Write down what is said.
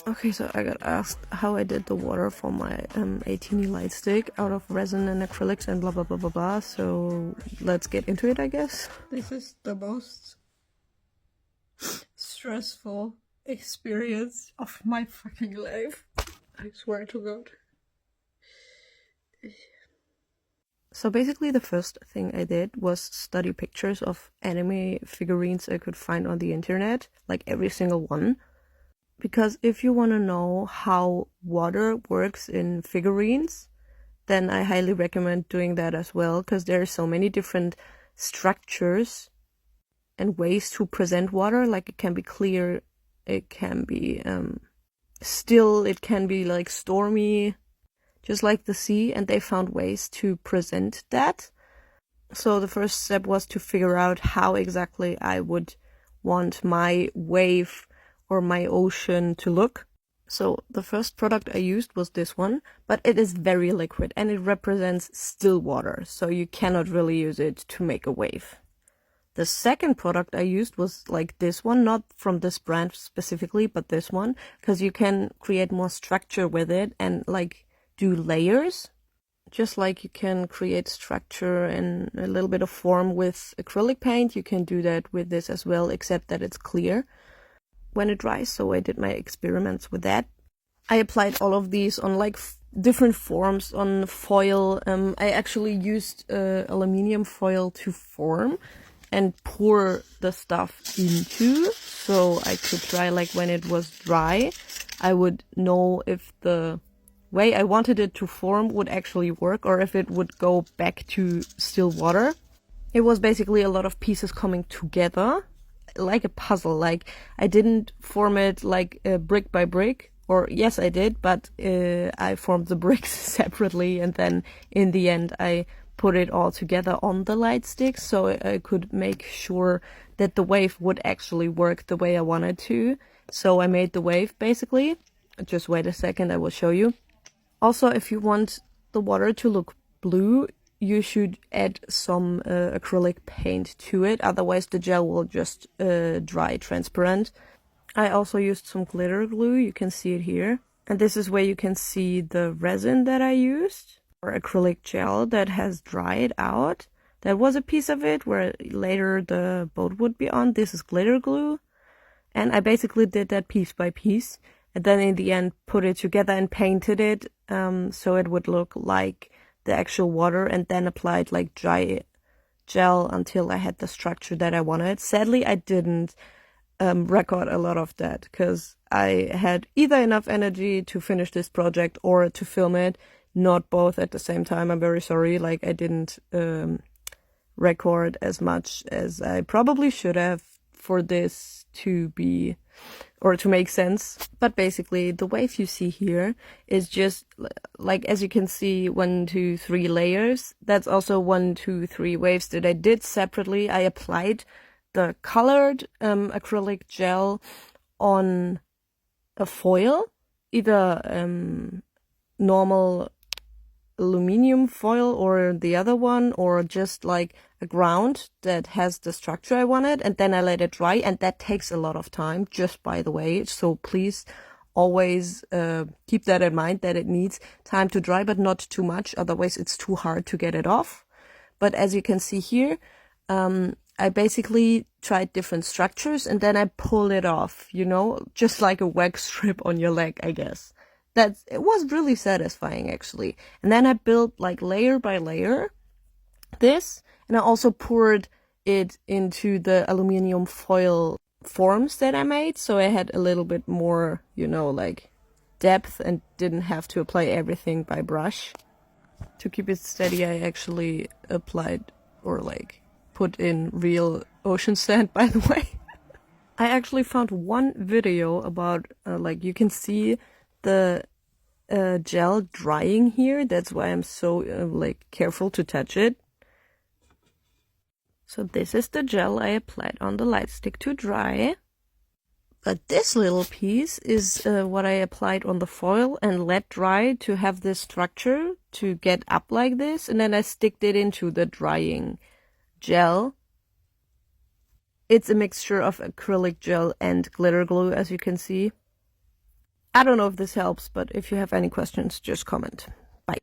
Okay, so I got asked how I did the water for my ATEEZ Lightstick out of resin and acrylics and blah blah blah blah blah. So let's get into it, I guess. This is the most stressful experience of my fucking life. I swear to God. So basically the first thing I did was study pictures of anime figurines I could find on the internet, like every single one. Because if you want to know how water works in figurines, then I highly recommend doing that as well, because there are so many different structures and ways to present water. Like it can be clear, it can be still, it can be like stormy, just like the sea, and they found ways to present that. So the first step was to figure out how exactly I would want my wave or my ocean to look. So the first product I used was this one, but it is very liquid and it represents still water, so you cannot really use it to make a wave. The second product I used was like this one, not from this brand specifically, but this one, because you can create more structure with it and like do layers. Just like you can create structure and a little bit of form with acrylic paint, you can do that with this as well, except that it's clear when it dries. So I did my experiments with that. I applied all of these on like different forms on foil. I actually used aluminium foil to form and pour the stuff into, so I could try, like when it was dry, I would know if the way I wanted it to form would actually work or if it would go back to still water. It was basically a lot of pieces coming together like a puzzle. Like I didn't form it like brick by brick, or yes I did, but I formed the bricks separately, and then in the end I put it all together on the light stick so I could make sure that the wave would actually work the way I wanted to. So I made the wave basically. Just wait a second, I will show you. Also, if you want the water to look blue, you should add some acrylic paint to it, otherwise the gel will just dry transparent. I also used some glitter glue, you can see it here. And this is where you can see the resin that I used, or acrylic gel that has dried out. That was a piece of it where later the boat would be on. This is glitter glue. And I basically did that piece by piece. And then in the end put it together and painted it so it would look like the actual water, and then applied like dry gel until I had the structure that I wanted. Sadly, I didn't record a lot of that because I had either enough energy to finish this project or to film it, not both at the same time. I'm very sorry, like I didn't record as much as I probably should have for this to be, or to make sense. But basically the wave you see here is just like, as you can see, 1, 2, 3 layers. That's also 1, 2, 3 waves that I did separately. I applied the colored acrylic gel on a foil, either normal aluminium foil or the other one, or just like a ground that has the structure I wanted, and then I let it dry, and that takes a lot of time, just by the way. So please always keep that in mind, that it needs time to dry, but not too much, otherwise it's too hard to get it off. But as you can see here, I basically tried different structures and then I pull it off, you know, just like a wax strip on your leg, I guess. It was really satisfying actually. And then I built like layer by layer this, and I also poured it into the aluminium foil forms that I made, so I had a little bit more, you know, like depth and didn't have to apply everything by brush. To keep it steady, I actually applied, or like put in, real ocean sand, by the way. I actually found one video about like you can see the gel drying here. That's why I'm so like careful to touch it. So this is the gel I applied on the light stick to dry. But this little piece is what I applied on the foil and let dry to have this structure to get up like this, and then I sticked it into the drying gel. It's a mixture of acrylic gel and glitter glue, as you can see. I don't know if this helps, but if you have any questions, just comment.